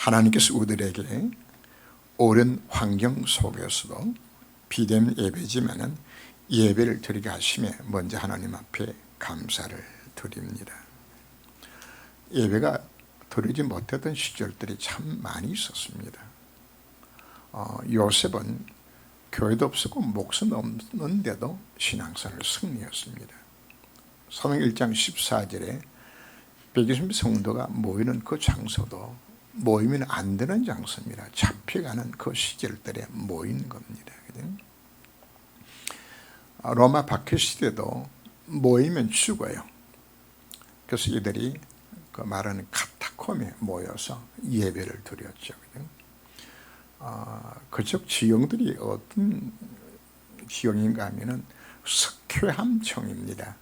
하나님께서 우리들에게 어려운 환경 속에서도 비대면 예배지만은 예배를 드리게 하심에 먼저 하나님 앞에 감사를 드립니다. 예배가 드리지 못했던 시절들이 참 많이 있었습니다. 요셉은 교회도 없었고 목숨 없는데도 신앙생활을 승리했습니다. 사도행전 1장 14절에 120 성도가 모이는 그 장소도 모이면 안 되는 장소입니다. 잡혀가는 그 시절들에 모인 겁니다. 로마 박해 시대도 모이면 죽어요. 그래서 이들이 그 말하는 카타콤에 모여서 예배를 드렸죠. 그쪽 지형들이 어떤 지형인가 하면은 석회암청입니다.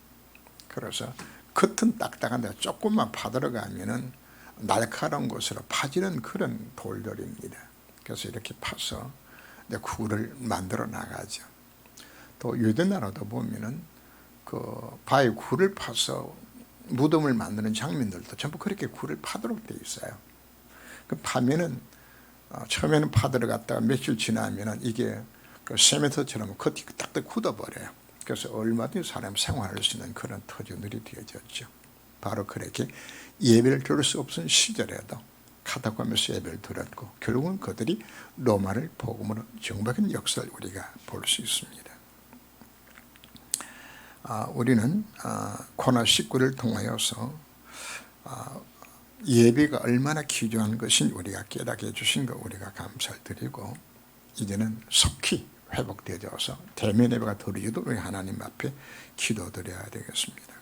그래서 겉은 딱딱한데 조금만 파들어가면은 날카로운 곳으로 파지는 그런 돌들입니다. 그래서 이렇게 파서 굴을 만들어 나가죠. 또 유대 나라도 보면은 그 바위 굴을 파서 무덤을 만드는 장면들도 전부 그렇게 굴을 파도록 돼 있어요. 그 파면은 처음에는 파들어갔다가 며칠 지나면은 이게 그 세멘트처럼 겉이 딱딱 굳어버려요. 그래서 얼마든지 사람 생활할 수 있는 그런 터전들이 되어졌죠. 바로 그렇게 예배를 드릴 수 없은 시절에도 카타콤에서 예배를 드렸고 결국은 그들이 로마를 복음으로 정복한 역사를 우리가 볼 수 있습니다. 우리는 코로나19를 통하여서 예배가 얼마나 귀중한 것인지 우리가 깨닫게 해주신 것 우리가 감사를 드리고 이제는 속히 회복되어서 대면 예배가 드리도록 우리 하나님 앞에 기도드려야 되겠습니다.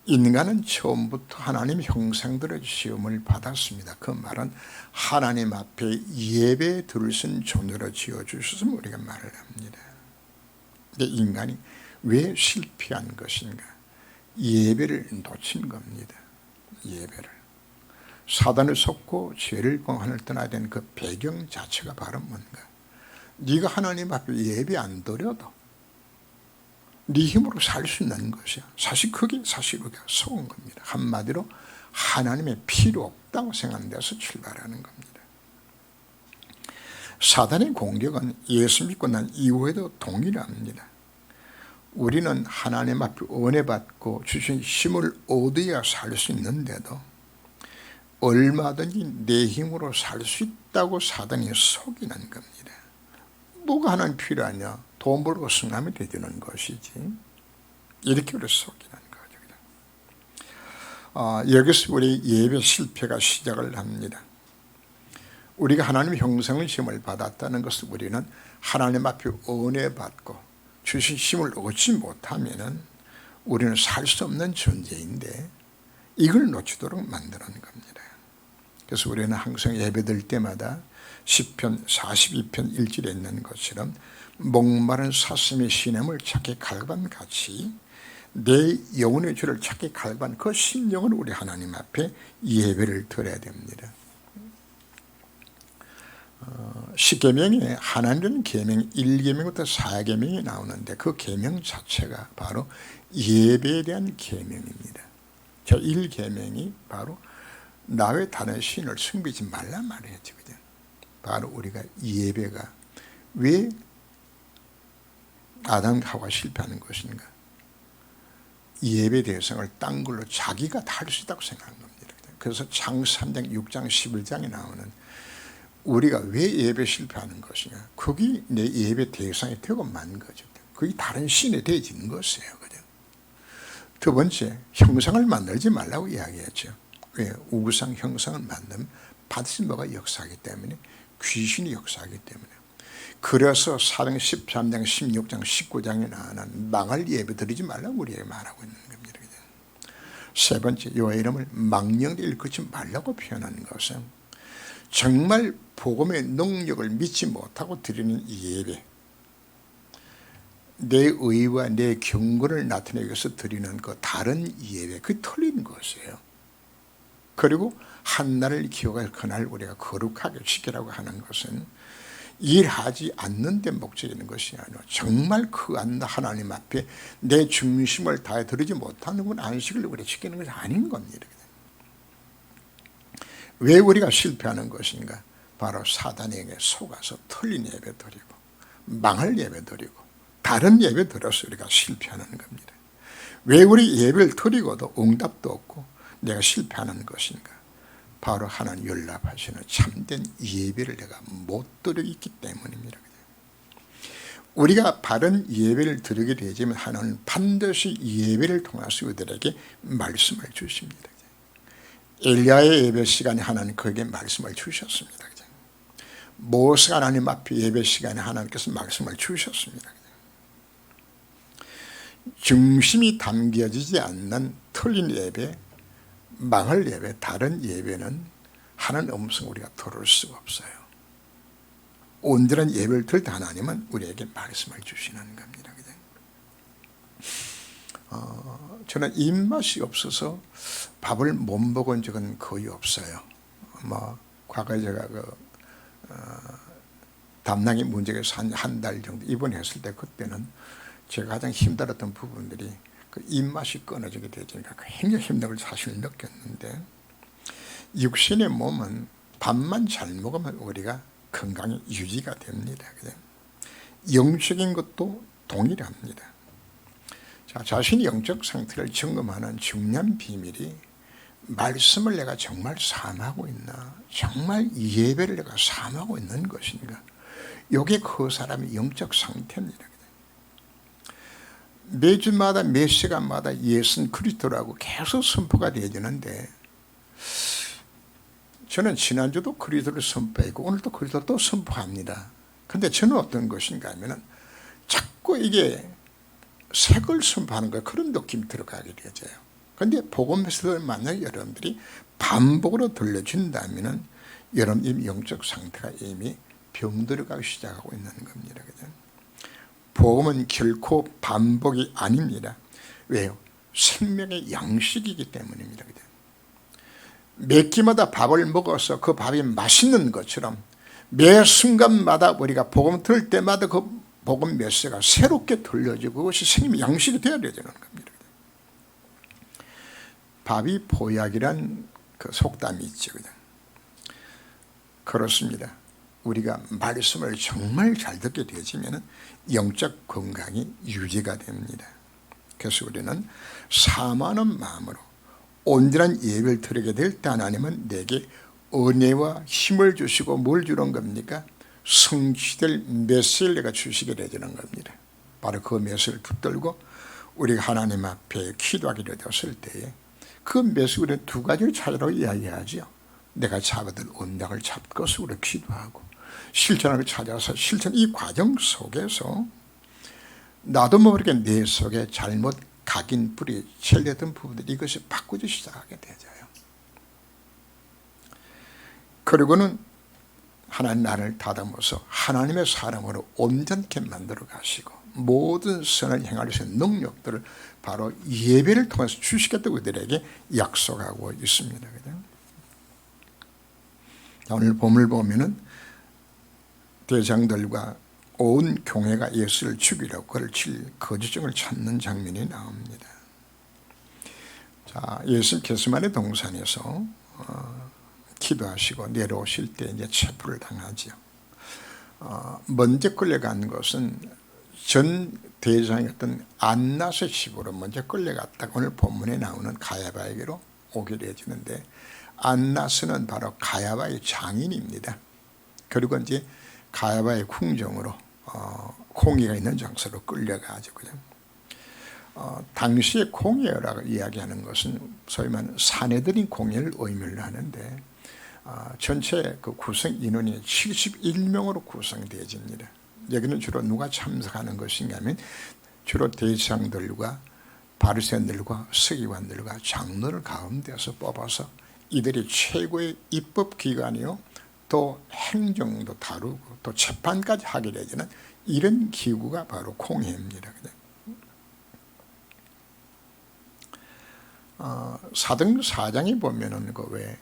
인간은 처음부터 하나님 형상대로 지음을 받았습니다. 그 말은 하나님 앞에 예배 드릴 수 있는 존재로 지어주셨으면 우리가 말을 합니다. 근데 인간이 왜 실패한 것인가? 예배를 놓친 겁니다. 예배를. 사단을 속고 죄를 공하늘 떠나야 되는 그 배경 자체가 바로 뭔가? 네가 하나님 앞에 예배 안 드려도 네 힘으로 살 수 있는 것이야. 사실 그게 사실 우리가 속은 겁니다. 한마디로 하나님의 필요 없다고 생각하는 데서 출발하는 겁니다. 사단의 공격은 예수 믿고 난 이후에도 동일합니다. 우리는 하나님 앞에 은혜 받고 주신 힘을 얻어야 살 수 있는데도 얼마든지 내 힘으로 살 수 있다고 사단이 속이는 겁니다. 뭐가 하나님 필요하냐? 돈 벌고 승하면 되는 것이지. 이렇게 우리 속이는 거죠. 여기서 우리 예배 실패가 시작을 합니다. 우리가 하나님의 형상의 힘을 받았다는 것을 우리는 하나님 앞에 은혜 받고 주신 힘을 얻지 못하면 우리는 살 수 없는 존재인데 이걸 놓치도록 만드는 겁니다. 그래서 우리는 항상 예배드릴 때마다 시편 42편 1절에 있는 것처럼 목마른 사슴의 시냇을 찾기 갈관 같이 내 영혼의 주를 찾기 갈관 그 심령으로 우리 하나님 앞에 예배를 드려야 됩니다. 십계명에 하나님은 계명 1계명부터 4계명이 나오는데 그 계명 자체가 바로 예배에 대한 계명입니다. 저 1계명이 바로 나 외 다른 신을 숭배하지 말란 말이죠. 바로 우리가 예배가 왜 아담과 하와가 실패하는 것인가? 예배 대상을 딴 걸로 자기가 다 할 수 있다고 생각하는 겁니다. 그래서 창세기 3장 6장 11장에 나오는 우리가 왜 예배 실패하는 것이냐? 그게 내 예배 대상이 되고 만 거죠. 그게 다른 신에 대해지는 것이에요. 그죠? 두 번째, 형상을 만들지 말라고 이야기했죠. 왜? 우상 형상을 만들면 받으신 뭐가 역사하기 때문에 귀신이 역사하기 때문에. 그래서 사도행 13장 16장 19장에 나오는 망할 예배 드리지 말라고 우리에게 말하고 있는 겁니다. 그죠? 세 번째, 여호와의 이름을 망령되이 일컫지 말라고 표현하는 것은 정말 복음의 능력을 믿지 못하고 드리는 예배, 내 의와 내 경건을 나타내기 위해서 드리는 그 다른 예배, 그게 틀린 것이에요. 그리고 한날을 기억할 그날 우리가 거룩하게 지키라고 하는 것은 일하지 않는 데 목적이 있는 것이 아니라 정말 그 하나님 앞에 내 중심을 다해 드리지 못하는 건 안식을 우리 지키는 것이 아닌 겁니다. 왜 우리가 실패하는 것인가? 바로 사단에게 속아서 틀린 예배 드리고 망할 예배 드리고 다른 예배 드려서 우리가 실패하는 겁니다. 왜 우리 예배를 드리고도 응답도 없고 내가 실패하는 것인가? 바로 하나님 연락하시는 참된 예배를 내가 못 드리고 있기 때문입니다. 우리가 바른 예배를 드리게 되지만 하나님은 반드시 예배를 통해서 우리들에게 말씀을 주십니다. 엘리야의 예배 시간에 하나님 그에게 말씀을 주셨습니다. 모세가 하나님 앞에 예배 시간에 하나님께서 말씀을 주셨습니다. 중심이 담겨지지 않는 틀린 예배, 망할 예배, 다른 예배는 하나님 음성 우리가 들을 수가 없어요. 온전한 예배를 드릴 때 하나님은 우리에게 말씀을 주시는 겁니다. 저는 입맛이 없어서 밥을 못 먹은 적은 거의 없어요. 과거에 제가 담낭이 문제가 한 달 정도 입원했을 때 그때는 제가 가장 힘들었던 부분들이 그 입맛이 끊어지게 되니까 굉장히 힘든 걸 사실 느꼈는데, 육신의 몸은 밥만 잘 먹으면 우리가 건강이 유지가 됩니다. 영적인 것도 동일합니다. 자신의 영적 상태를 점검하는 중요한 비밀이 말씀을 내가 정말 삼하고 있나, 정말 예배를 내가 삼하고 있는 것인가, 이게 그 사람의 영적 상태입니다. 매주마다 몇 시간마다 예수는 그리스도라고 계속 선포가 되어지는데, 저는 지난주도 그리스도를 선포했고 오늘도 그리스도를 또 선포합니다. 근데 저는 어떤 것인가 하면 자꾸 이게 색을 선포하는 거예요. 그런 느낌이 들어가게 되어져요. 그런데 복음에서 만약 여러분들이 반복으로 들려준다면 여러분의 영적 상태가 이미 병들어가기 시작하고 있는 겁니다. 복음은 결코 반복이 아닙니다. 왜요? 생명의 양식이기 때문입니다. 몇 끼마다 밥을 먹어서 그 밥이 맛있는 것처럼 매 순간마다 우리가 복음 들을 때마다 그 복음 메시지가 새롭게 들려지고 그것이 생명의 양식이 되어야 되는 겁니다. 밥이 보약이란 그 속담이 있죠. 그렇습니다. 우리가 말씀을 정말 잘 듣게 되어지면 영적 건강이 유지가 됩니다. 그래서 우리는 사모하는 마음으로 온전한 예배를 드리게 될 때 하나님은 내게 은혜와 힘을 주시고 뭘 주는 겁니까? 성취될 메시지를 내가 주시게 되는 겁니다. 바로 그 메시지를 붙들고 우리가 하나님 앞에 기도하게 되었을 때에 그 메시지 우리는 두 가지를 찾으라고 이야기하죠. 내가 잡아들 언약을 잡고서 우리 기도하고 실천을 찾아서 실천, 이 과정 속에서 나도 모르게 내 속에 잘못 각인 뿌리 첼렸던 부분들이 이것이 바꾸기 시작하게 되어요. 그리고는 하나님 나를 다듬어서 하나님의 사람으로 온전케 만들어 가시고 모든 선을 행할 수 있는 능력들을 바로 예배를 통해서 주시겠다고 그들에게 약속하고 있습니다. 오늘 본문을 보면은 대장들과 온 교회가 예수를 죽이려고 그를 칠 거짓증을 찾는 장면이 나옵니다. 자, 예수 게스마네 동산에서 기도하시고 내려오실 때 이제 체포를 당하죠. 먼저 끌려간 것은 전 대장이었던 안낫의 집으로 먼저 끌려갔다가 오늘 본문에 나오는 가야바에게로 오게 되어지는데, 안낫은 바로 가야바의 장인입니다. 그리고 이제 가야바의 궁정으로 공의가 있는 장소로 끌려가죠. 당시의 공의라고 이야기하는 것은 소위 말하는 사내들인 공의를 의미를 하는데, 전체 그 구성 인원이 71명으로 구성되어집니다. 여기는 주로 누가 참석하는 것인가 하면 주로 대장들과 바리새인들과 서기관들과 장로를 가운데서 뽑아서 이들이 최고의 입법기관이요 또 행정도 다루고 또 재판까지 하게 되는 이런 기구가 바로 공회입니다. 사도행전 4장에 보면은 그 왜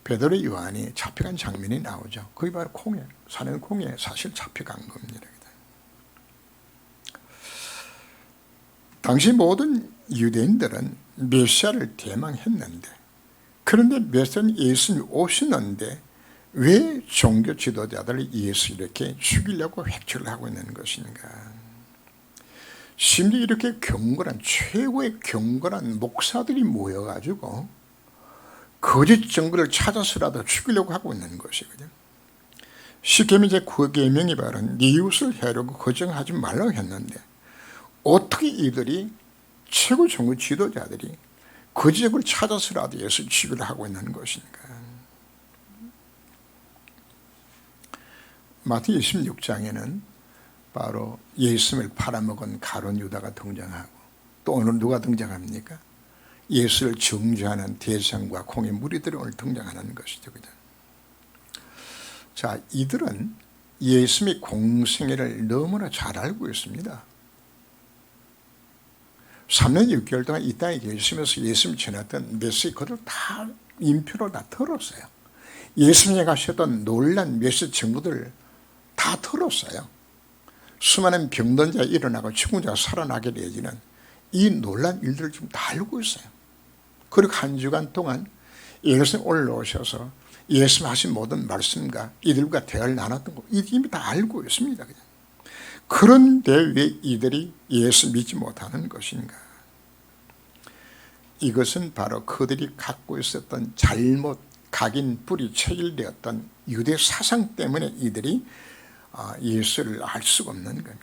베드로 요한이 잡혀간 장면이 나오죠. 그게 바로 공회, 사는 공회에 사실 잡혀간 겁니다. 당시 모든 유대인들은 메시아를 대망했는데 그런데 몇선 예수님이 오시는데 왜 종교 지도자들이 예수 이렇게 죽이려고 획책을 하고 있는 것인가? 심지어 이렇게 경건한, 최고의 경건한 목사들이 모여가지고 거짓 증거를 찾아서라도 죽이려고 하고 있는 것이거든요. 십계명 제9계명이 바로 네 이웃을 해로고 거정하지 말라고 했는데 어떻게 이들이 최고 종교 지도자들이 거짓을 찾아서라도 예수 죽이려 하고 있는 것인가? 마태복음 26장에는 바로 예수님을 팔아먹은 가룟 유다가 등장하고 또 오늘 누가 등장합니까? 예수를 정죄하는 대상과 공의 무리들이 오늘 등장하는 것이죠. 자, 이들은 예수님의 공생애를 너무나 잘 알고 있습니다. 3년 6개월 동안 이 땅에 계시면서 예수님이 전했던 메시지 그들 다 인표로 다 들었어요. 예수님이 가셨던 놀란 메시지 증거들 다 들었어요. 수많은 병든 자가 일어나고 죽은 자가 살아나게 되어지는 이 놀란 일들을 지금 다 알고 있어요. 그리고 한 주간 동안 예수님 올라오셔서 예수님 하신 모든 말씀과 이들과 대화를 나눴던 거 이미 다 알고 있습니다. 그냥. 그런데 왜 이들이 예수 믿지 못하는 것인가? 이것은 바로 그들이 갖고 있었던 잘못 각인 뿌리 체질되었던 유대 사상 때문에 이들이 예수를 알 수가 없는 겁니다.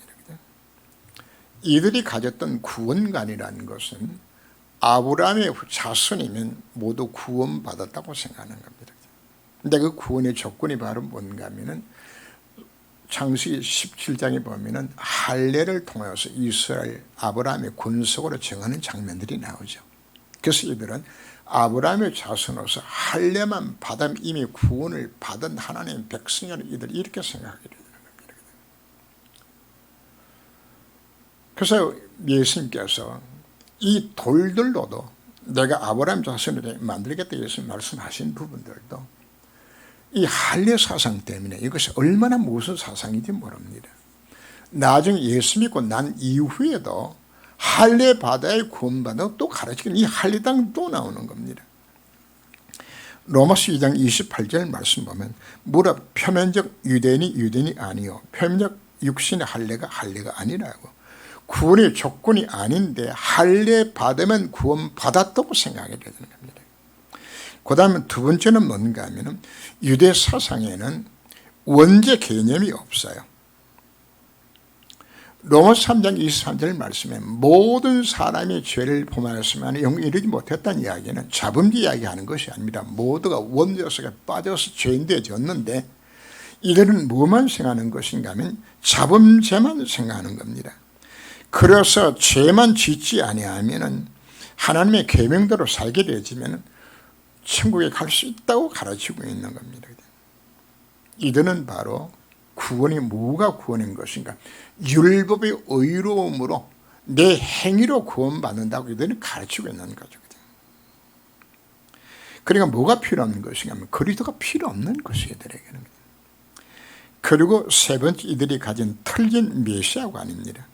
이들이 가졌던 구원관이라는 것은 아브라함의 자손이면 모두 구원받았다고 생각하는 겁니다. 근데 그 구원의 조건이 바로 뭔가 하면은 창세기 17장에 보면은 할례를 통해서 이스라엘 아브라함의 권속으로 정하는 장면들이 나오죠. 그래서 이들은 아브라함의 자손으로서 할례만 받으면 이미 구원을 받은 하나님의 백성이라는 이들 이렇게 생각하게 되는 겁니다. 그래서 예수님께서 이 돌들로도 내가 아브라함 자손을 만들겠다 예수님 말씀하신 부분들도 이 할례 사상 때문에 이것이 얼마나 무슨 사상인지 모릅니다. 나중에 예수 믿고 난 이후에도 할례 받아야 구원받아 또 가르치는 이 할례 땅 또 나오는 겁니다. 로마서 2장 28절 말씀 보면 무릇 표면적 유대인이 아니요 표면적 육신의 할례가 아니라고 구원의 조건이 아닌데 할례 받으면 구원 받았다고 생각하게 되는 겁니다. 그 다음에 두 번째는 뭔가 하면 유대 사상에는 원죄 개념이 없어요. 로마서 3장 23절 말씀에 모든 사람이 죄를 범하였으면 영원히 이르지 못했다는 이야기는 자범죄 이야기하는 것이 아닙니다. 모두가 원죄 속에 빠져서 죄인되어 졌는데 이들은 뭐만 생각하는 것인가 하면 자범죄만 생각하는 겁니다. 그래서 죄만 짓지 아니하면 하나님의 계명대로 살게 되어지면 천국에 갈 수 있다고 가르치고 있는 겁니다. 이들은 바로 구원이 뭐가 구원인 것인가? 율법의 의로움으로 내 행위로 구원받는다고 이들은 가르치고 있는 거죠. 그러니까 뭐가 필요 없는 것인가 하면 그리스도가 필요 없는 것이 이들에게는. 그리고 세 번째 이들이 가진 틀린 메시아가 아닙니다.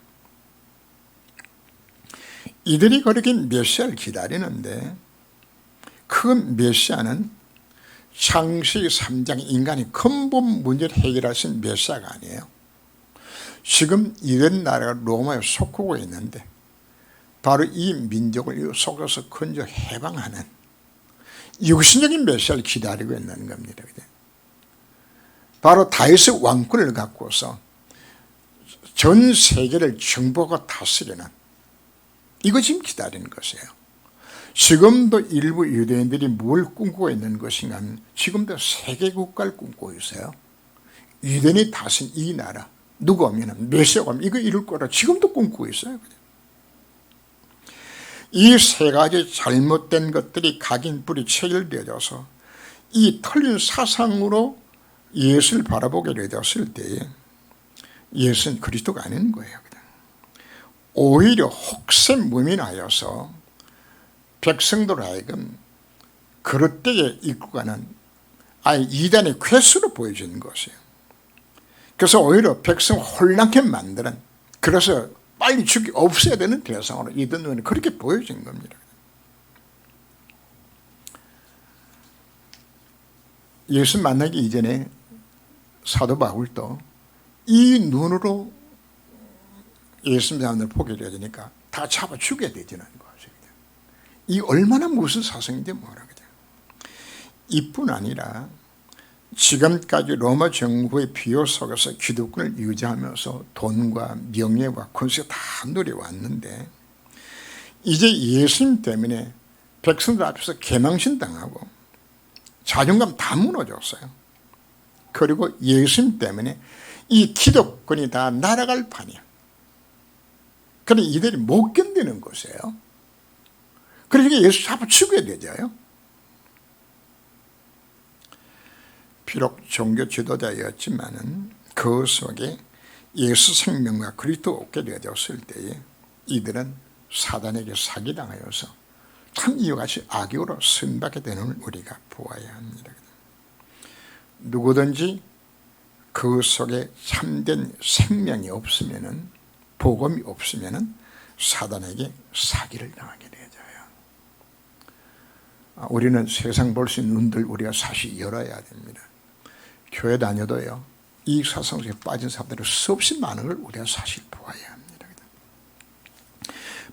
이들이 그렇게 메시아를 기다리는데 그 메시아는 창세기 3장 인간의 근본 문제를 해결하신 메시아가 아니에요. 지금 이런 나라가 로마에 속하고 있는데 바로 이 민족을 속에서 건져 해방하는 육신적인 메시아를 기다리고 있는 겁니다. 바로 다윗의 왕권을 갖고서 전 세계를 정복하고 다스리는 이거 지금 기다리는 것이에요. 지금도 일부 유대인들이 뭘 꿈꾸고 있는 것인가 하면 지금도 세계 국가를 꿈꾸고 있어요. 유대인이 다스린 이 나라 누가 오면 메시아가 오면 이거 이룰 거라 지금도 꿈꾸고 있어요. 이 세 가지 잘못된 것들이 각인뿌리 체결되어져서 이 틀린 사상으로 예수를 바라보게 되었을 때에 예수는 그리스도가 아닌 거예요. 오히려 혹세무민하여서 백성들 하여금 그릇되게 이끌고 가는 이단의 쾌수로 보여지는 것이에요. 그래서 오히려 백성 혼란케 만드는 그래서 빨리 없애야 되는 대상으로 이들 눈에 그렇게 보여진 겁니다. 예수 만나기 이전에 사도 바울도 이 눈으로 예수 사람들 보게 되니까 다 잡아 죽여야 되지는 것이거든요. 이 얼마나 무슨 사성인지 뭐라 그죠. 이뿐 아니라 지금까지 로마 정부의 비호 속에서 기득권을 유지하면서 돈과 명예와 권세 다 누려왔는데 이제 예수님 때문에 백성들 앞에서 개망신 당하고 자존감 다 무너졌어요. 그리고 예수님 때문에 이 기득권이 다 날아갈 판이야. 그런데 이들이 못 견디는 것이에요. 그러니까 예수 잡아 죽여야 되죠. 비록 종교 지도자였지만은 그 속에 예수 생명과 그리스도 얻게 되었을 때에 이들은 사단에게 사기당하여서 참 이와 같이 악역으로 쓰임받게 되는 우리가 보아야 합니다. 누구든지 그 속에 참된 생명이 없으면은, 복음이 없으면은 사단에게 사기를 당하게 되어요. 우리는 세상 볼 수 있는 눈들 우리가 사실 열어야 됩니다. 교회 다녀도요, 이 사상 속에 빠진 사람들이 수없이 많은 걸 우리가 사실 보아야 합니다.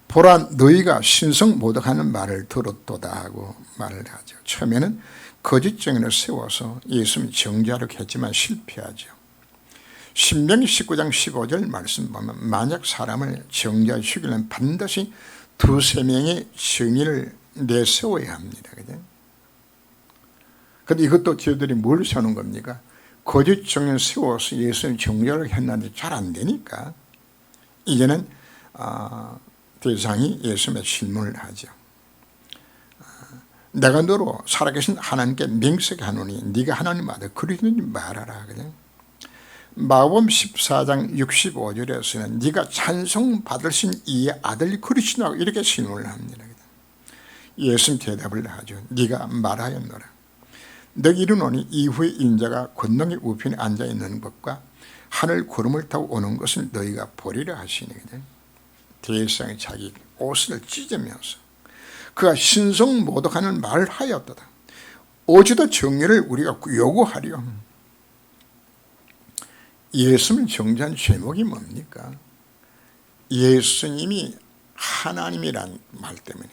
보라, 너희가 신성 모독하는 말을 들었도다 하고 말을 하죠. 처음에는 거짓 증인을 세워서 예수님 정죄하려고 했지만 실패하죠. 신명기 19장 15절 말씀 보면 만약 사람을 정죄하여 죽이려면 반드시 두세 명의 증인을 내세워야 합니다. 그런데 이것도 저희들이 뭘 세우는 겁니까? 거짓 증인 세워서 예수님 정죄를 했는데 잘 안 되니까 이제는 대상이 예수님의 질문을 하죠. 내가 너로 살아계신 하나님께 맹세하노니 네가 하나님 아들 그리스도인지 말하라. 마가복음 14장 65절에서는 네가 찬송받으신 이 아들이 그리스도라고 이렇게 질문을 합니다. 예수님 대답을 하죠. 네가 말하였노라. 너희 이르노니 이후에 인자가 권능의 우편에 앉아있는 것과 하늘 구름을 타고 오는 것을 너희가 보리라 하시니 대상이 자기 옷을 찢으면서 그가 신성 모독하는 말을 하였도다. 어찌도 정의를 우리가 요구하려. 예수님 정죄한 제목이 뭡니까? 예수님이 하나님이란 말 때문에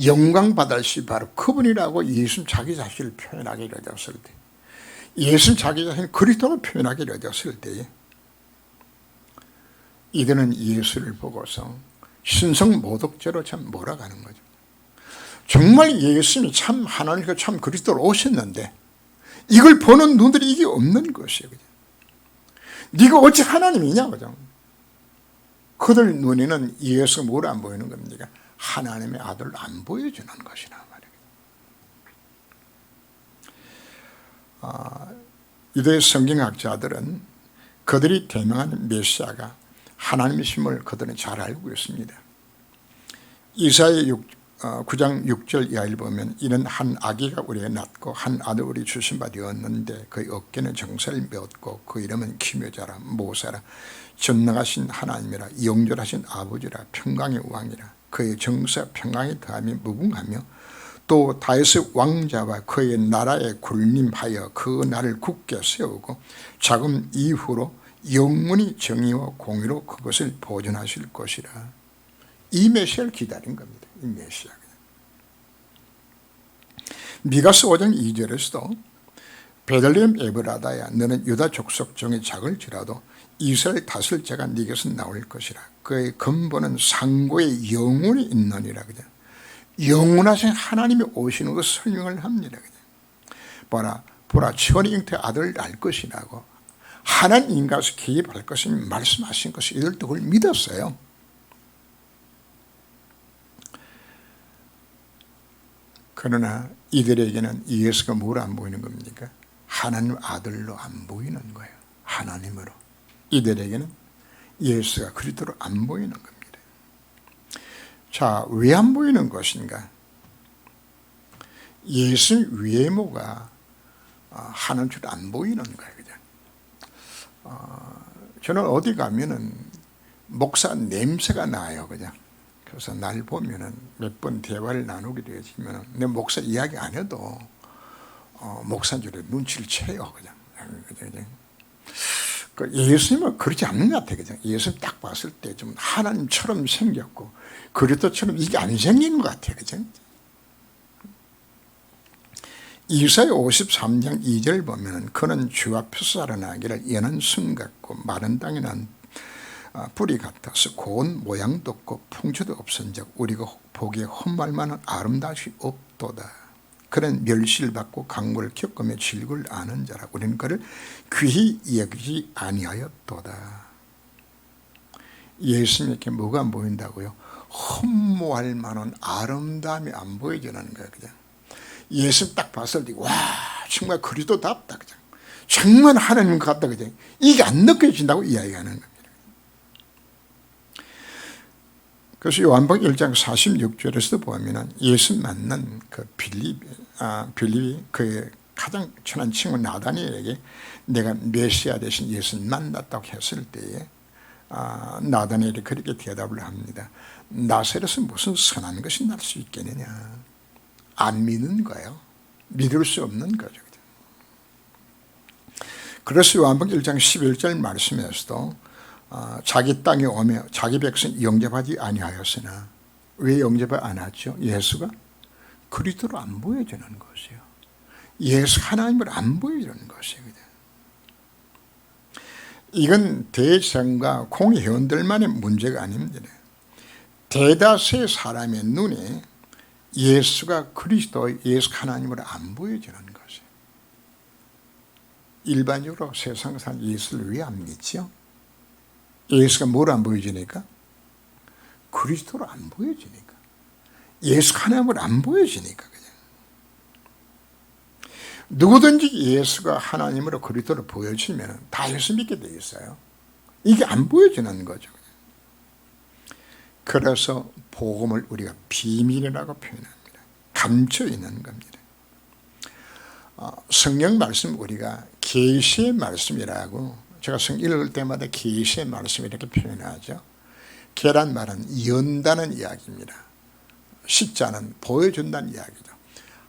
영광 받으시 바로 그분이라고 예수님 자기 자신을 표현하게 되었을 때, 예수님 자기 자신을 그리스도로 표현하게 되었을 때에 이들은 예수를 보고서 신성 모독죄로 참 몰아가는 거죠. 정말 예수님이 참 하나님과 참 그리스도로 오셨는데 이걸 보는 눈들이 이게 없는 것이에요. 네가 어찌 하나님이냐 그죠? 그들 눈에는 예수가 뭘 안 보이는 겁니까? 하나님의 아들을 안 보여주는 것이나 말이에요. 유대 성경학자들은 그들이 대명한 메시아가 하나님의 힘을 그들은 잘 알고 있습니다. 이사야 9장 6절 이하를 보면 이는 한 아기가 우리에게 낳고 한 아들 우리 주신 바 되었는데 그의 어깨는 정사를 메었고 그 이름은 기묘자라 모사라 전능하신 하나님이라 영존하신 아버지라 평강의 왕이라 그의 정사 평강에 더하며 무궁하며 또 다윗의 왕자와 그의 나라에 군림하여 그 나라를 굳게 세우고 자금 이후로 영원히 정의와 공의로 그것을 보존하실 것이라. 이 메시아를 기다린 겁니다. 이 메시아. 미가서 5장 2절에서도 베들레헴 에브라다야 너는 유다 족속 중에 작을지라도 이스라엘 다스릴 자가 네게서 나올 것이라. 그의 근본은 상고의 영혼이 있느니라. 영원하신 하나님이 오시는 것을 설명을 합니다. 보라 천이 잉태 아들을 낳을 것이라고 하나님 인가서 개입할 것을 말씀하신 것을 이들도 그걸 믿었어요. 그러나 이들에게는 예수가 뭘 안 보이는 겁니까? 하나님 아들로 안 보이는 거예요. 하나님으로. 이들에게는 예수가 그리스도로 안 보이는 겁니다. 자, 왜 안 보이는 것인가? 예수 외모가 하는 줄 안 보이는 거예요. 그죠? 저는 어디 가면은 목사 냄새가 나요. 그죠? 그래서 날 보면은 몇 번 대화를 나누게 되지만 내 목사 이야기 안 해도 목사인 줄 눈치를 채요. 그냥. 예수님은 그렇지 않는 것 같아요. 그죠? 예수님 딱 봤을 때 좀 하나님처럼 생겼고 그리스도처럼 이게 안 생긴 것 같아요. 그죠? 이사야 53장 2절 보면 그는 주 앞에서 살아나기를 연한 순 같고 마른 땅에 난 뿌리 같아서 고운 모양도 없고 풍조도 없은즉 우리가 보기에 헛말만은 아름다움이 없도다. 그는 멸시를 받고 강구를 겪으며 질고를 아는 자라. 우리는 그를 귀히 여기지 아니하였도다. 예수님께 뭐가 안 보인다고요? 흠모할 만한 아름다움이 안 보여지는 거예요. 그냥 예수 딱 봤을 때 와 정말 그리스도답다. 그냥 정말 하나님 같다. 그냥 이게 안 느껴진다고 이야기하는 겁니다. 그래서 요한복음 1장 46절에서도 보면 예수 만난 그 빌립이 그의 가장 친한 친구 나다니엘에게 내가 메시아 대신 예수를 만났다고 했을 때에 나다니엘이 그렇게 대답을 합니다. 나사렛은 무슨 선한 것이 날 수 있겠느냐. 안 믿는 거예요. 믿을 수 없는 거죠. 그래서 요한복음 1장 11절 말씀에서도 자기 땅에 오며 자기 백성 영접하지 아니하였으나 왜 영접을 안 하죠? 예수가 그리스도로 안 보여주는 것이에요. 예수 하나님을 안 보여주는 것이에요. 이건 대성과 공회원들만의 문제가 아닙니다. 대다수의 사람의 눈에 예수가 그리스도, 예수 하나님을 안 보여주는 것이에요. 일반적으로 세상 사람 예수를 왜 안 믿죠? 예수가 뭘 안 보여주니까? 그리스도를 안 보여주니까. 예수 하나님을 안 보여주니까. 그냥. 누구든지 예수가 하나님으로 그리스도를 보여주면 다 예수 믿게 돼 있어요. 이게 안 보여주는 거죠. 그래서 복음을 우리가 비밀이라고 표현합니다. 감춰 있는 겁니다. 성경 말씀 우리가 계시의 말씀이라고, 제가 성경 읽을 때마다 계시의 말씀 이렇게 표현하죠. 계란 말은 연다는 이야기입니다. 십자는 보여준다는 이야기죠.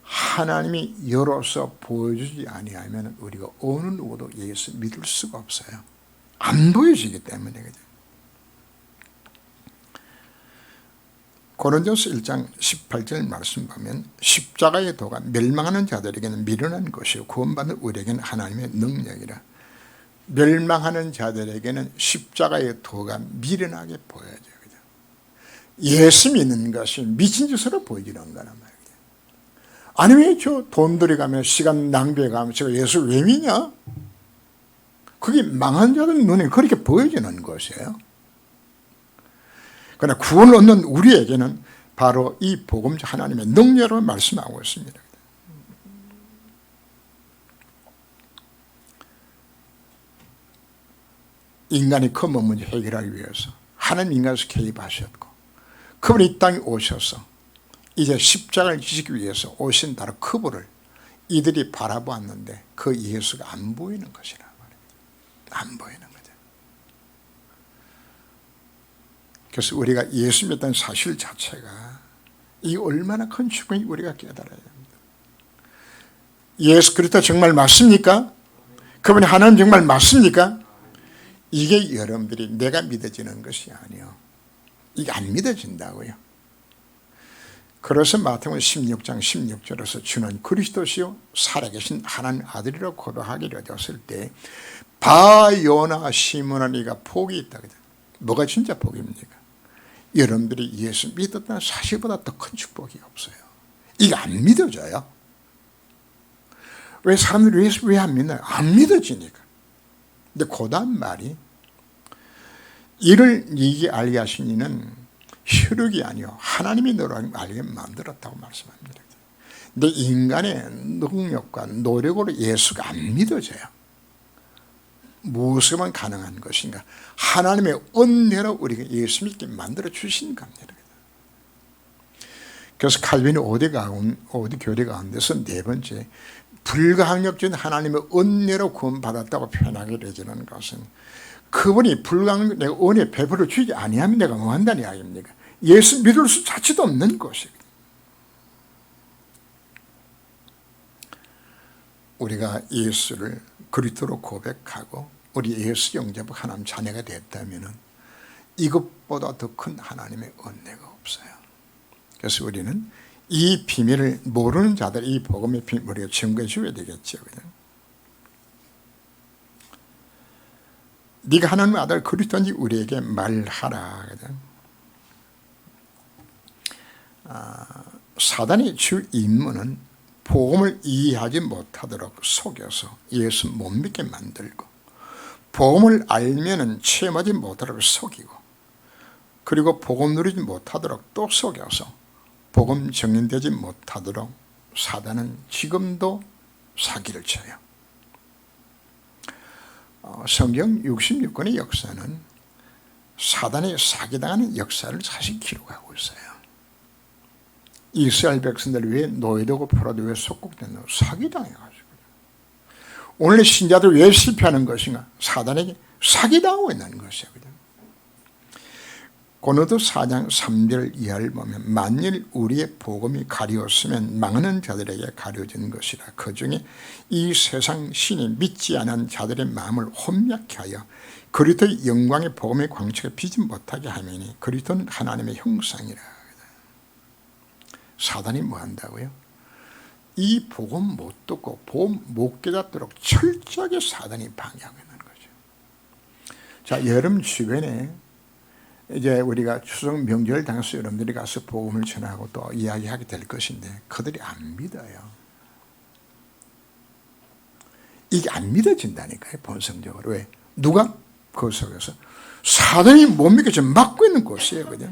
하나님이 열어서 보여주지 아니하면 우리가 어느 누구도 예수 믿을 수가 없어요. 안 보여지기 때문에. 고린도서 1장 18절 말씀 보면 십자가의 도가 멸망하는 자들에게는 미련한 것이요 구원받는 우리에게는 하나님의 능력이라. 멸망하는 자들에게는 십자가의 도가 미련하게 보여져요. 예수 믿는 것이 미친 짓으로 보여지는 거란 말이에요. 아니 왜 저 돈 들여가며 시간 낭비해가며 제가 예수 왜 믿냐? 그게 망한 자들 눈에 그렇게 보여지는 것이에요. 그러나 구원을 얻는 우리에게는 바로 이 복음 하나님의 능력으로 말씀하고 있습니다. 인간이 근본 문제 해결하기 위해서 하나님 인간에서 개입하셨고 그분이 이 땅에 오셔서 이제 십자가를 지시기 위해서 오신 바로 그분을 이들이 바라보았는데 그 예수가 안 보이는 것이라 말입니다. 안 보이는 거죠. 그래서 우리가 예수 믿다는 사실 자체가 이 얼마나 큰 축복인지 우리가 깨달아야 됩니다. 예수 그리스도 정말 맞습니까? 그분이 하나님 정말 맞습니까? 이게 여러분들이 내가 믿어지는 것이 아니에요. 이게 안 믿어진다고요. 그래서 마태복음 16장 16절에서 주는 그리스도시요 살아계신 하나님 아들이라고 고백하기로 되었을 때 바요나 시몬아 네가 복이 있다. 뭐가 진짜 복입니까? 여러분들이 예수 믿었다는 사실보다 더 큰 축복이 없어요. 이게 안 믿어져요. 왜 사람들이 예수 왜 안 믿나요? 안 믿어지니까. 근데 고단 말이 이를 네게 알게 하신 이는 혈육이 아니요 하나님이 너를 알게 만들었다고 말씀합니다. 근데 인간의 능력과 노력으로 예수가 안 믿어져요. 무엇으로만 가능한 것인가? 하나님의 은혜로 우리가 예수 믿게 만들어 주신 겁니다. 그래서 칼빈이 5대 교리 가운데서 네 번째 불가항력적인 하나님의 은혜로 구원받았다고 표현하게 되는 것은 그분이 불가항력 내가 은혜 베풀어 주지 아니하면 내가 뭐 한다는 이야기입니까? 예수 믿을 수 자체도 없는 것이에요. 우리가 예수를 그리스도로 고백하고 우리 예수 영접하고 하나님 자녀가 됐다면 이것보다 더 큰 하나님의 은혜가 없어요. 그래서 우리는 이 비밀을 모르는 자들, 이 복음의 비밀을 우리가 증거해 줘야 되겠죠. 네가 하나님의 아들 그리스도인지 우리에게 말하라. 사단의 주 임무는 복음을 이해하지 못하도록 속여서 예수 못 믿게 만들고, 복음을 알면은 체험하지 못하도록 속이고, 그리고 복음 누리지 못하도록 또 속여서 복음 정인되지 못하도록 사단은 지금도 사기를 쳐요. 성경 66권의 역사는 사단의 사기당하는 역사를 사실 기록하고 있어요. 이스라엘 백성들 왜 노예되고 포로되고 왜 속국됐나? 사기당해가지고. 오늘 신자들 왜 실패하는 것인가? 사단에게 사기당하고 있는 것이에요. 고린도 4장 3절 이하를 보면 만일 우리의 복음이 가려웠으면 망하는 자들에게 가려진 것이라. 그 중에 이 세상 신이 믿지 않은 자들의 마음을 혼미하게 하여 그리스도의 영광의 복음의 광채가 비지 못하게 하매니 그리스도는 하나님의 형상이라. 사단이 뭐 한다고요? 이 복음 못 듣고 복음 못 깨닫도록 철저하게 사단이 방해하고 있는 거죠. 자, 여러분 주변에 이제 우리가 추석 명절 당해서 여러분들이 가서 복음을 전하고 또 이야기하게 될 것인데 그들이 안 믿어요. 이게 안 믿어진다니까요. 본성적으로. 왜? 누가? 그 속에서 사단이 못 믿게 지금 막고 있는 곳이에요. 그죠?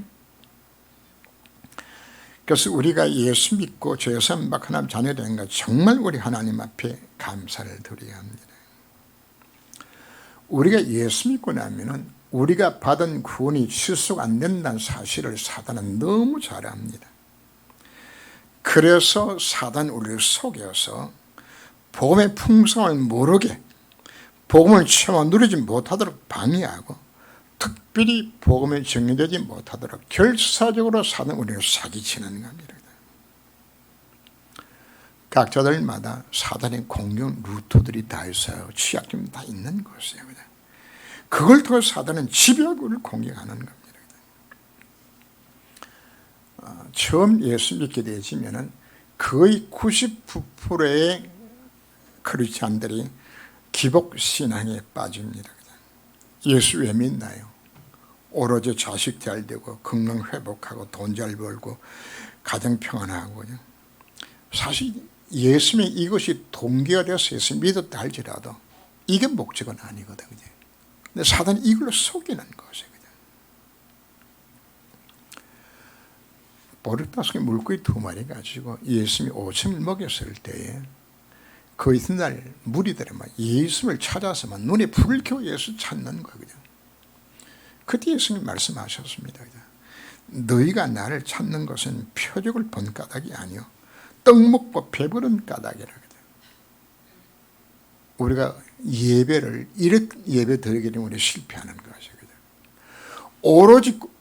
그래서 우리가 예수 믿고 죄사함 받고 하나님 자녀 된 것 정말 우리 하나님 앞에 감사를 드려야 합니다. 우리가 예수 믿고 나면은 우리가 받은 구원이 실속 안 된다는 사실을 사단은 너무 잘 압니다. 그래서 사단 우리를 속여서 복음의 풍성을 모르게, 복음을 체험 누리지 못하도록 방해하고, 특별히 복음에 정리되지 못하도록 결사적으로 사단 우리를 사기치는 겁니다. 각자들마다 사단의 공격 루트들이 다 있어요. 취약점이 다 있는 것이에요. 그걸 통해 사단은 지배하고 우리를 공격하는 겁니다. 처음 예수 믿게 되시면은 거의 99%의 크리스찬들이 기복신앙에 빠집니다. 예수 왜 믿나요? 오로지 자식 잘 되고 건강 회복하고 돈 잘 벌고 가정 평안하고. 사실 예수님의 이것이 동기가 돼서 예수 믿었다 할지라도 이게 목적은 아니거든요. 근데 사단이 이걸로 속이는 것이거든요. 보르다스의 물고기 2마리 가지고 예수님이 5,000을 먹였을 때에 그 이튿날 무리들이 막 예수님을 찾아서 막 눈에 불을 켜고 예수 찾는 거거든요. 그때 예수님이 말씀하셨습니다. 너희가 나를 찾는 것은 표적을 본 까닭이 아니요 떡 먹고 배부른 까닭이라. 우리가 예배를 이렇게 예배 드리게 되면 우리 실패하는 것이거든요.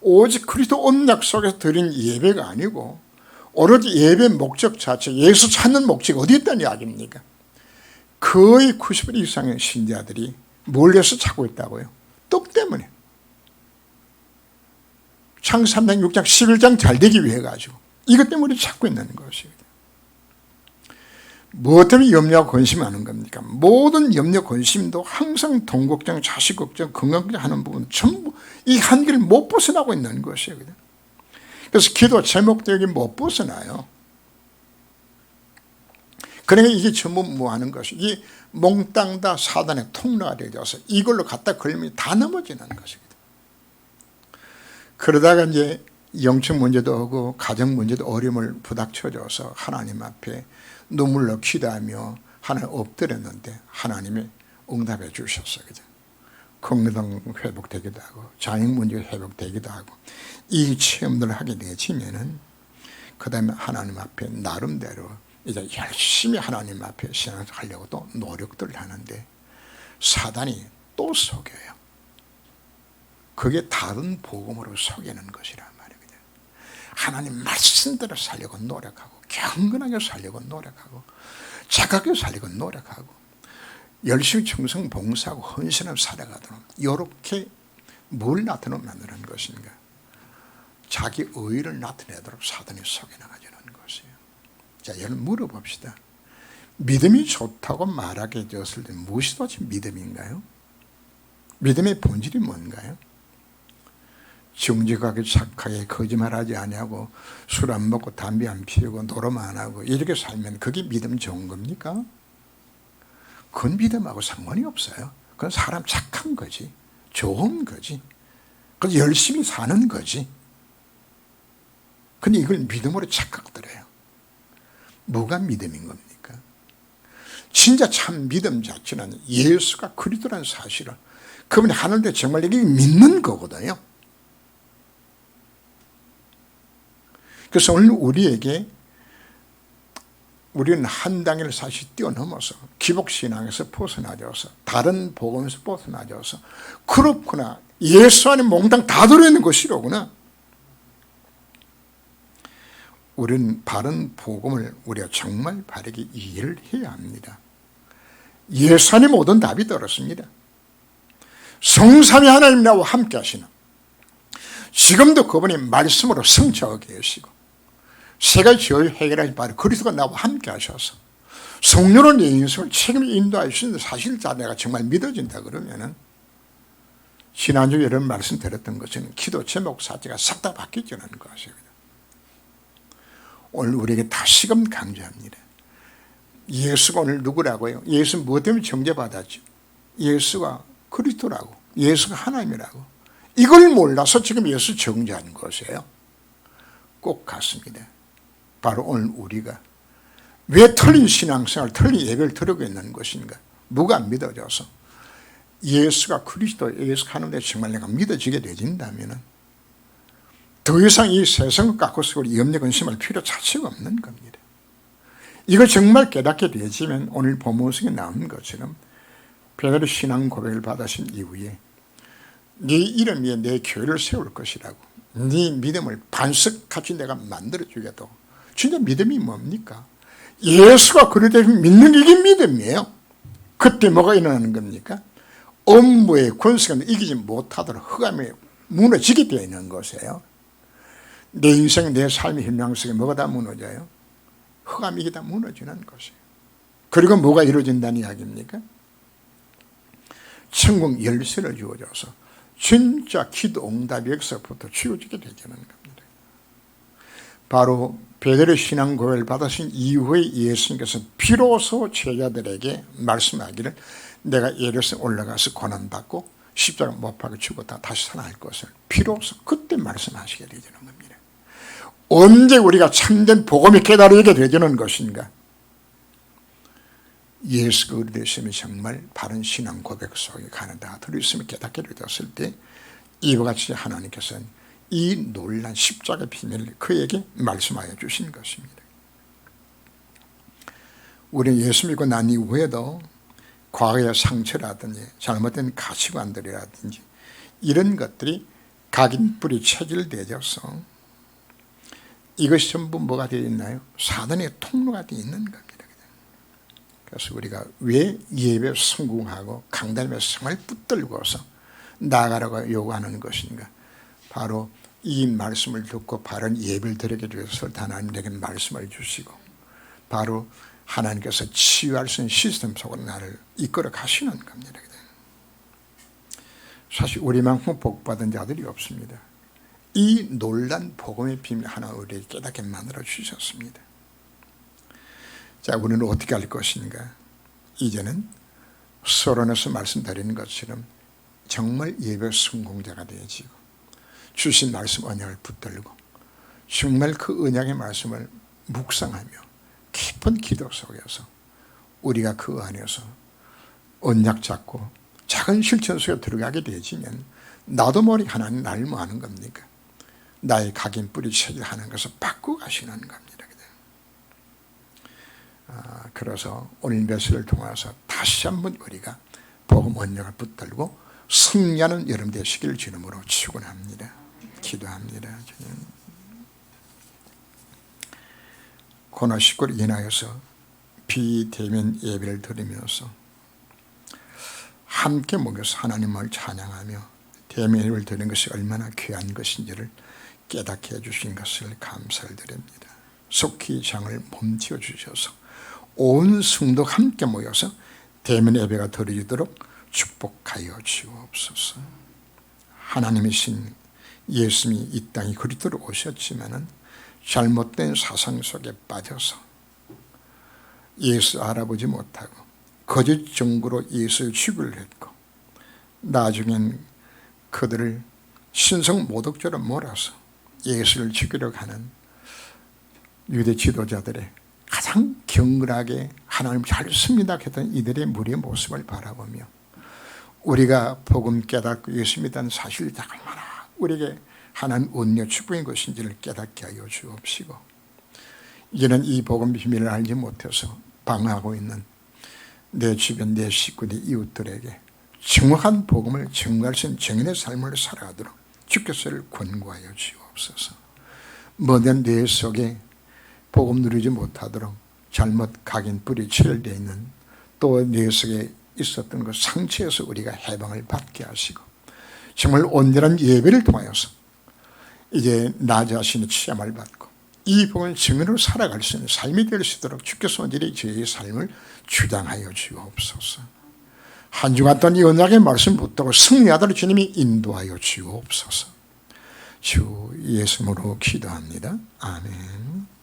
오직 그리스도 언약 속에서 드린 예배가 아니고 오로지 예배 목적 자체, 예수 찾는 목적이 어디 있다는 이야기입니까? 거의 90% 이상의 신자들이 몰려서 찾고 있다고요. 떡 때문에. 창세기 3장, 6장, 11장 잘 되기 위해 가지고 이것 때문에 찾고 있는 것이거든요. 무엇 때문에 염려하고 근심하는 겁니까? 모든 염려 근심도 항상 돈 걱정, 자식 걱정, 건강 걱정 하는 부분 전부 이 한계를 못 벗어나고 있는 것이에요. 그래서 기도 제목도 여기 못 벗어나요. 그러니까 이게 전부 뭐 하는 것이 이 몽땅 다 사단의 통로가 되어서 이걸로 갖다 걸리면 다 넘어지는 것이거든요. 그러다가 이제 영적 문제도 오고 가정 문제도 어려움을 부닥쳐줘서 하나님 앞에 눈물로 기도하며 하나님 엎드렸는데 하나님이 응답해 주셨어요. 그죠? 건강 회복되기도 하고 장애 문제가 회복되기도 하고 이 체험들을 하게 되지면은 그 다음에 하나님 앞에 나름대로 이제 열심히 하나님 앞에 신앙하려고 또 노력들을 하는데 사단이 또 속여요. 그게 다른 복음으로 속이는 것이란 말이거든요. 하나님 말씀대로 살려고 노력하고 경건하게 살려고 노력하고 착하게 살려고 노력하고 열심히 충성 봉사하고 헌신하며 살아가도록 이렇게 뭘 나타내면 만드는 것인가? 자기 의의를 나타내도록 사단이 속여나가주는 것이에요. 자, 여러분 물어봅시다. 믿음이 좋다고 말하게 되었을 때 무엇이 도대체 믿음인가요? 믿음의 본질이 뭔가요? 정직하게 착하게 거짓말하지 아니하고 술 안 먹고 담배 안 피우고 노름 안 하고 이렇게 살면 그게 믿음 좋은 겁니까? 그건 믿음하고 상관이 없어요. 그건 사람 착한 거지, 좋은 거지, 그래서 열심히 사는 거지. 근데 이걸 믿음으로 착각들어요. 뭐가 믿음인 겁니까? 진짜 참 믿음 자체는 예수가 그리스도라는 사실을, 그분이 하늘에 정말 이게 믿는 거거든요. 그래서 오늘 우리는 한 단계를 사실 뛰어넘어서 기복신앙에서 벗어나져서 다른 복음에서 벗어나져서 그렇구나, 예수 안에 몽땅 다 들어있는 것이로구나. 우리는 바른 복음을 우리가 정말 바르게 이해를 해야 합니다. 예수 안에 모든 답이 들었습니다. 성삼위 하나님 나와 함께 하시는, 지금도 그분이 말씀으로 성취하고 계시고 세 가지 죄를 해결하신 바로 그리스도가 나와 함께 하셔서 성령으로 내 인생을 책임을 인도하시는데, 사실 내가 정말 믿어진다 그러면은 지난주에 여러분 말씀드렸던 것은 기도 제목 자체가 싹 다 바뀌지는 것입니다. 오늘 우리에게 다시금 강조합니다. 예수가 오늘 누구라고요? 예수 무엇 때문에 정죄받았죠? 예수가 그리스도라고, 예수가 하나님이라고. 이걸 몰라서 지금 예수 정죄하는 것이에요. 꼭 같습니다. 바로 오늘 우리가 왜 틀린 신앙생활, 틀린 예배를 드리고 있는 것인가? 뭐가 믿어져서 예수가 그리스도, 예수가 하나님에 정말 내가 믿어지게 되진다면 더 이상 이 세상을 갖고서 우리 염려 근심할 필요 자체가 없는 겁니다. 이걸 정말 깨닫게 되지만 오늘 본문성에 나온 것처럼 베드로 신앙 고백을 받으신 이후에 네 이름 위에 내 교회를 세울 것이라고, 네 믿음을 반석같이 내가 만들어주겠다고. 진짜 믿음이 뭡니까? 예수가 그리스도를 믿는 게 이게 믿음이에요. 그때 뭐가 일어나는 겁니까? 업무의 권세가 이기지 못하도록 흑암에 무너지게 되어 있는 것이에요. 내 인생, 내 삶의 현장 속에 뭐가 다 무너져요? 흑암이 이게 다 무너지는 것이에요. 그리고 뭐가 이루어진다는 이야기입니까? 천국 열쇠를 주어줘서 진짜 기도 응답이 여기서부터 치워지게 되는 겁니다. 바로 베드로 신앙 고백을 받으신 이후에 예수님께서 비로소 제자들에게 말씀하기를, 내가 예루살렘 올라가서 고난받고 십자가 못 박아 죽었다 다시 살아날 것을 비로소 그때 말씀하시게 되는 겁니다. 언제 우리가 참된 복음이 깨달아지게 되는 것인가? 예수가 우리 되심이 정말 바른 신앙 고백 속에 가는다 들어있으면 깨닫게 되었을 때 이와 같이 하나님께서는 이 놀란 십자가의 비밀을 그에게 말씀하여 주신 것입니다. 우리는 예수 믿고 난 이후에도 과거의 상처라든지 잘못된 가치관들이라든지 이런 것들이 각인 뿌리 체질되어서 이것이 전부 뭐가 되어 있나요? 사단의 통로가 되어 있는 겁니다. 그래서 우리가 왜 예배에 성공하고 강단에서 정말 붙들고서 나아가라고 요구하는 것인가? 바로 이 말씀을 듣고 바른 예배를 드리게 위해서 하나님에게 말씀을 주시고 바로 하나님께서 치유할 수 있는 시스템 속으로 나를 이끌어 가시는 겁니다. 사실 우리만큼 복받은 자들이 없습니다. 이 놀란 복음의 비밀 하나 우리에게 깨닫게 만들어 주셨습니다. 자, 우리는 어떻게 할 것인가? 이제는 서론에서 말씀드리는 것처럼 정말 예배 성공자가 되어지고 주신 말씀 언약을 붙들고 정말 그 언약의 말씀을 묵상하며 깊은 기도 속에서 우리가 그 안에서 언약 잡고 작은 실천 속에 들어가게 되지면 나도 모르게 하나님 나를 뭐 하는 겁니까? 나의 각인 뿌리 체질하는 것을 바꾸고 가시는 겁니다. 그래서 오늘 메시지를 통해서 다시 한번 우리가 복음 언약을 붙들고 승리하는 여러분 되시기를 주님으로 축원합니다. 기도합니다. 주님. 고난19를 인하여서 비대면 예배를 드리면서 함께 모여서 하나님을 찬양하며 대면 예배를 드리는 것이 얼마나 귀한 것인지를 깨닫게 해주신 것을 감사를 드립니다. 속히 장을 멈춰 주셔서 온 성도 함께 모여서 대면 예배가 드려지도록 축복하여 주옵소서. 하나님이신 예수님이 이 땅에 그리스도로 오셨지만은 잘못된 사상 속에 빠져서 예수 알아보지 못하고 거짓 증거로 예수의 취급을 했고 나중엔 그들을 신성 모독죄로 몰아서 예수를 죽이려고 하는 유대 지도자들의 가장 경건하게 하나님 잘 씁니다 했던 이들의 무리의 모습을 바라보며 우리가 복음 깨닫고 예수 믿다는 사실이 얼마나 우리에게 하나님 은혜 축복인 것인지를 깨닫게 하여 주옵시고 이제는 이 복음 비밀을 알지 못해서 방황하고 있는 내 주변 내 식구 내 이웃들에게 정확한 복음을 증거할 수 있는 정인의 삶을 살아가도록 주께서를 권고하여 주옵소서. 먼 뇌 속에 복음 누리지 못하도록 잘못 각인 뿌리 체열되어 있는 또 뇌 속에 있었던 그 상처에서 우리가 해방을 받게 하시고 정말 온전한 예배를 통하여서 이제 나 자신의 취함을 받고 이 복음을 증인으로 살아갈 수 있는 삶이 될 수 있도록 주께서 온전히 저희의 삶을 주장하여 주옵소서. 한 주간 동안 이 언약의 말씀 붙들고 승리하도록 주님이 인도하여 주옵소서. 주 예수님으로 기도합니다. 아멘.